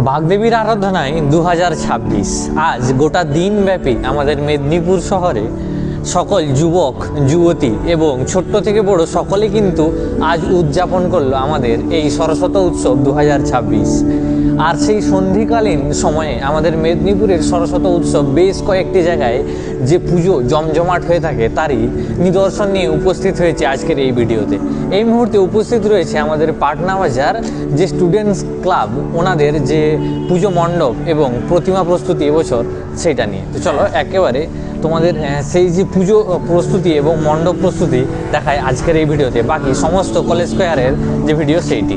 বাগদেবীর আরাধনায় 2026 আজ গোটা দিনব্যাপী আমাদের মেদিনীপুর শহরে সকল যুবক যুবতী এবং ছোট্ট থেকে বড় সকলে কিন্তু আজ উদযাপন করলো আমাদের এই সরস্বতী উৎসব 2026। আর সেই সন্ধিকালীন সময়ে আমাদের মেদিনীপুরের সরস্বতী উৎসব বেশ কয়েকটি জায়গায় যে পুজো জমজমাট হয়ে থাকে তারই নিদর্শন নিয়ে উপস্থিত হয়েছে আজকের এই ভিডিওতে। এই মুহূর্তে উপস্থিত রয়েছে আমাদের পাটনা বাজার যে স্টুডেন্টস ক্লাব, ওনাদের যে পুজো মণ্ডপ এবং প্রতিমা প্রস্তুতি এবছর সেইটা নিয়ে। তো চলো একেবারে তোমাদের সেই যে পুজো প্রস্তুতি এবং মণ্ডপ প্রস্তুতি দেখায় আজকের এই ভিডিওতে, বাকি সমস্ত কলেজ স্কোয়ারের যে ভিডিও সেইটি।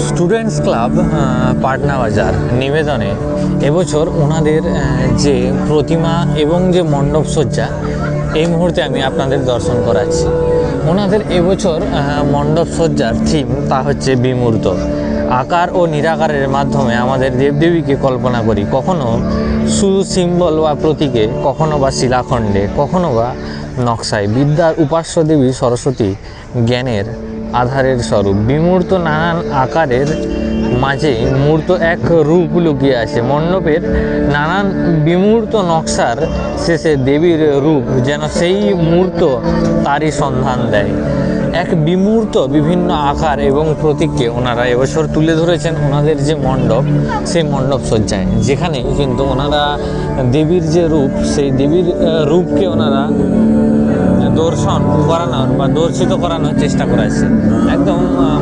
স্টুডেন্টস ক্লাব পাটনা বাজার নিবেদনে এবছর ওনাদের যে প্রতিমা এবং যে মণ্ডপ সজ্জা এই মুহূর্তে আমি আপনাদের দর্শন করাচ্ছি। ওনাদের এবছর মণ্ডপ সজ্জার থিম তা হচ্ছে বিমূর্ত। আকার ও নিরাকারের মাধ্যমে আমাদের দেবদেবীকে কল্পনা করি, কখনো শুধু সিম্বল বা প্রতীকে, কখনো বা শিলাখণ্ডে, কখনো বা নকশায়। বিদ্যার উপাস্য দেবী সরস্বতী জ্ঞানের আধারের স্বরূপ। বিমূর্ত নানান আকারের মাঝে মূর্ত এক রূপ লুকিয়ে আছে। মণ্ডপের নানান বিমূর্ত নকশার শেষে দেবীর রূপ যেন সেই মূর্ত তারই সন্ধান দেয়। এক বিমূর্ত বিভিন্ন আকার এবং প্রতীককে ওনারা এবছর তুলে ধরেছেন ওনাদের যে মণ্ডপ, সেই মণ্ডপ সজ্জায়, যেখানে কিন্তু ওনারা দেবীর যে রূপ, সেই দেবীর রূপকে ওনারা দর্শন করানোর বা দর্শিত করানোর চেষ্টা করেছে। একদম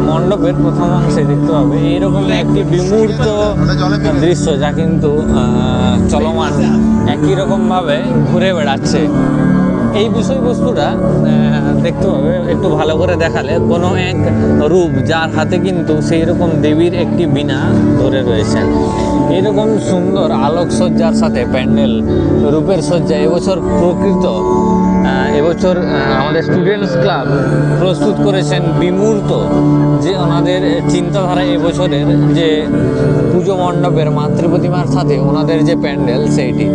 মণ্ডপের প্রথম অংশে দেখতে হবে এইরকম একটি বিমূর্ত দৃশ্য, যা কিন্তু চলমান একই রকমভাবে ঘুরে বেড়াচ্ছে। এই বিষয়বস্তুটা দেখতে হবে একটু ভালো করে দেখালে, কোনো এক রূপ যার হাতে কিন্তু সেই রকম দেবীর একটি বীণা ধরে রয়েছে। এইরকম সুন্দর আলোকসজ্জার সাথে প্যান্ডেল রূপের সজ্জা এবছর প্রকৃত এবছর আমাদের স্টুডেন্টস ক্লাব প্রস্তুত করেছেন বিমূর্ত যে ওনাদের চিন্তাধারা এবছরের যে পুজো মণ্ডপের মাতৃপ্রতিমার সাথে ওনাদের যে প্যান্ডেল, সেইটি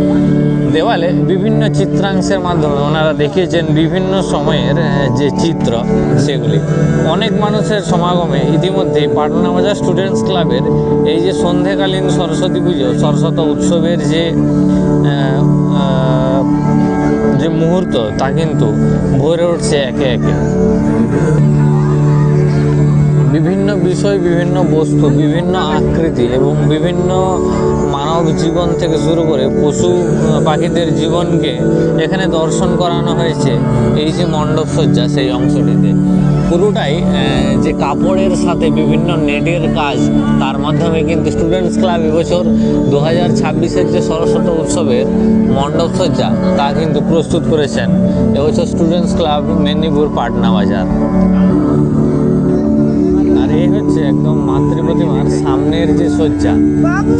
দেওয়ালে বিভিন্ন চিত্রাংশের মাধ্যমে ওনারা দেখিয়েছেন বিভিন্ন সময়ের যে চিত্র, সেগুলি। অনেক মানুষের সমাগমে ইতিমধ্যেই পাটনা বাজার স্টুডেন্টস ক্লাবের এই যে সন্ধেকালীন সরস্বতী পুজো সরস্বতী উৎসবের যে মুহূর্ত তা কিন্তু ভরে উঠছে একে একে। বিভিন্ন বিষয়, বিভিন্ন বস্তু, বিভিন্ন আকৃতি এবং বিভিন্ন মানব জীবন থেকে শুরু করে পশু পাখিদের জীবনকে এখানে দর্শন করানো হয়েছে এই যে মণ্ডপ সজ্জা সেই অংশটিতে। পুরোটাই যে কাপড়ের সাথে বিভিন্ন নেটের কাজ, তার মাধ্যমে কিন্তু স্টুডেন্টস ক্লাব এবছর 2026-এর যে সরস্বতী উৎসবের মণ্ডপ সজ্জা তা কিন্তু প্রস্তুত করেছেন এবছর স্টুডেন্টস ক্লাব মেদিনীপুর পাটনা বাজার। আর এই হচ্ছে একদম মাতৃপ্রতিমার সামনের যে সজ্জা,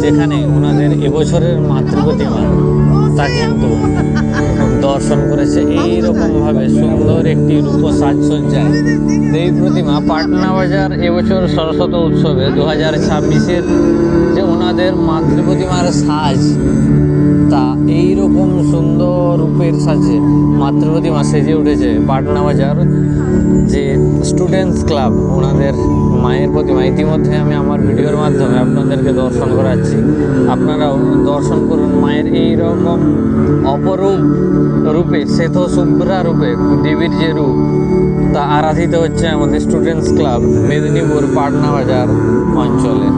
যেখানে ওনাদের এবছরের মাতৃপ্রতিমা তা কিন্তু দর্শন করেছে এইরকমভাবে সুন্দর একটি রূপ সাজসজ্জায় দেবী প্রতিমা। পাটনা বাজার এবছর সরস্বতী উৎসবে 2026-এর যে ওনাদের মাতৃপ্রতিমার সাজ, তা এইরকম সুন্দর রূপের সাজে মাতৃপ্রতিমা সেজে উঠেছে পাটনা বাজার যে স্টুডেন্টস ক্লাব ওনাদের মায়ের প্রতিমা। ইতিমধ্যে আমি আমার ভিডিওর মাধ্যমে আপনাদেরকে দর্শন করাচ্ছি, আপনারাও দর্শন করুন মায়ের এই রকম অপরূপ রূপে, শ্বেত শুভ্রা রূপে দেবীর যে রূপ তা আরাধিত হচ্ছে আমাদের স্টুডেন্টস ক্লাব মেদিনীপুর পাটনা বাজার অঞ্চলে।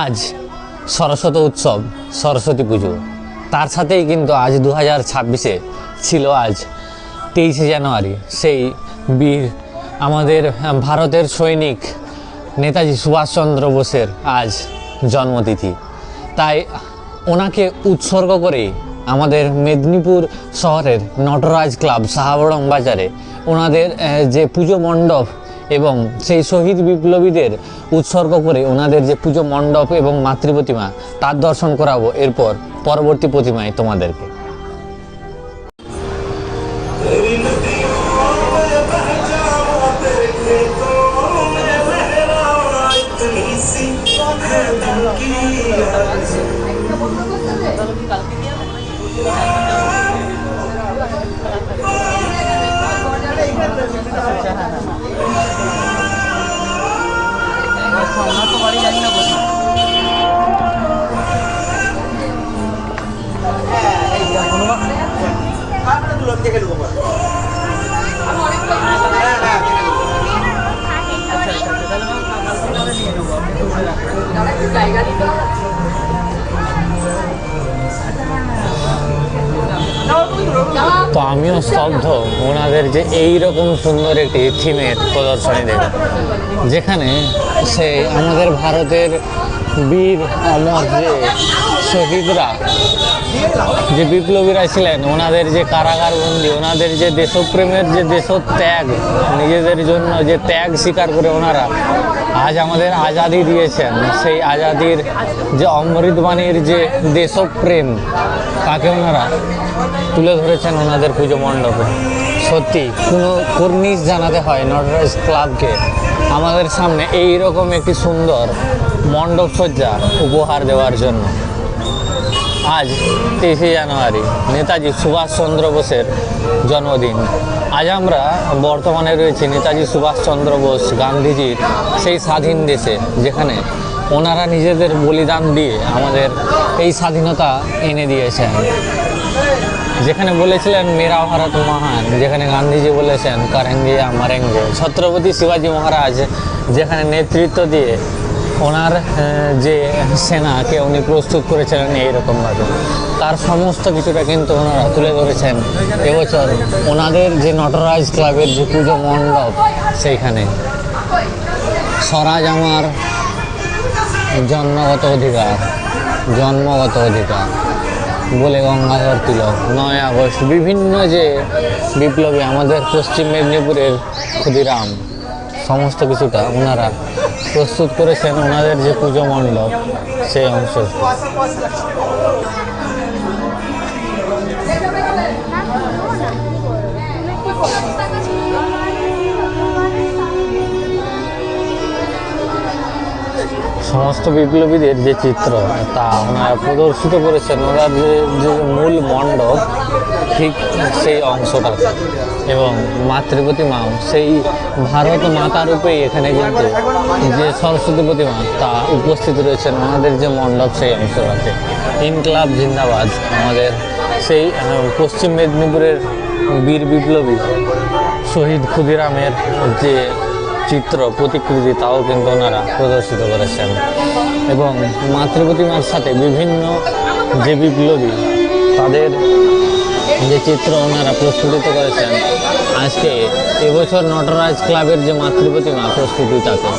আজ সরস্বতী উৎসব, সরস্বতী পুজো, তার সাথেই কিন্তু আজ 2026-এ ছিল আজ 23শে জানুয়ারি সেই বীর আমাদের ভারতের সৈনিক নেতাজি সুভাষচন্দ্র বোসের আজ জন্মতিথি। তাই ওনাকে উৎসর্গ করেই আমাদের মেদিনীপুর শহরের নটরাজ ক্লাব সাহাবরং বাজারে ওনাদের যে পুজো মণ্ডপ এবং সেই শহীদ বিপ্লবীদের উৎসর্গ করে ওনাদের যে পুজো মণ্ডপ এবং মাতৃপ্রতিমা তার দর্শন করাবো এরপর পরবর্তী প্রতিমায় তোমাদেরকে। তো আমিও স্তব্ধ ওনাদের যে এই রকম সুন্দর একটি থিমের প্রদর্শনী দেখে, যেখানে সে আমাদের ভারতের বীর অমর যে শহীদরা, যে বিপ্লবীরা ছিলেন, ওনাদের যে কারাগারবন্দি, ওনাদের যে দেশপ্রেমের যে দেশত্যাগ, নিজেদের জন্য যে ত্যাগ স্বীকার করে ওনারা আজ আমাদের আজাদি দিয়েছেন, সেই আজাদির যে অমৃতবাণীর যে দেশপ্রেম, তাকে ওনারা তুলে ধরেছেন ওনাদের পুজো মণ্ডপে। সত্যি কোনো কর্নিশ জানাতে হয় নটরাজ ক্লাবকে আমাদের সামনে এই রকম একটি সুন্দর মণ্ডপ সজ্জা উপহার দেওয়ার জন্য। আজ 23শে জানুয়ারি নেতাজি সুভাষচন্দ্র বোসের জন্মদিন। আজ আমরা বর্তমানে রয়েছি নেতাজি সুভাষচন্দ্র বোস গান্ধীজির সেই স্বাধীন দেশে, যেখানে ওনারা নিজেদের বলিদান দিয়ে আমাদের এই স্বাধীনতা এনে দিয়েছেন। যেখানে বলেছিলেন মেরা ভারত মহান, যেখানে গান্ধীজি বলেছেন করেঙ্গে মারেঙ্গে। ছত্রপতি শিবাজী মহারাজ যেখানে নেতৃত্ব দিয়ে ওনার যে সেনাকে উনি প্রস্তুত করেছিলেন এইরকমভাবে, তার সমস্ত কিছুটা কিন্তু ওনারা তুলে ধরেছেন এবছর ওনাদের যে নটরাজ ক্লাবের যে পুজো মণ্ডপ, সেইখানে স্বরাজ আমার জন্মগত অধিকার বলে গঙ্গাধর তিলক, 9 আগস্ট, বিভিন্ন যে বিপ্লবী আমাদের পশ্চিম মেদিনীপুরের ক্ষুদিরাম, সমস্ত কিছুটা ওনারা প্রস্তুত করেছেন ওনাদের যে পুজো মণ্ডপ সেই অংশ। সমস্ত বিপ্লবীদের যে চিত্র তা ওনারা প্রদর্শিত করেছেন ওনাদের যে মূল মণ্ডপ, ঠিক সেই অংশটা। এবং মাতৃপ্রতিমাও সেই ভারত মাতা রূপেই এখানে কিন্তু যে সরস্বতী প্রতিমা তা উপস্থিত রয়েছেন ওনাদের যে মণ্ডপ সেই অংশটাতে। ইনকলাব জিন্দাবাদ, আমাদের সেই পশ্চিম মেদিনীপুরের বীর বিপ্লবী শহীদ ক্ষুদিরামের যে চিত্র প্রতিকৃতি, তাও কিন্তু ওনারা প্রদর্শিত করেছেন। এবং মাতৃপ্রতিমার সাথে বিভিন্ন যে বিপ্লবী তাদের যে চিত্র ওনারা প্রস্ফুটিত করেছেন আজকে এবছর নটরাজ ক্লাবের যে মাতৃপ্রতিমা প্রস্তুতি, তাকে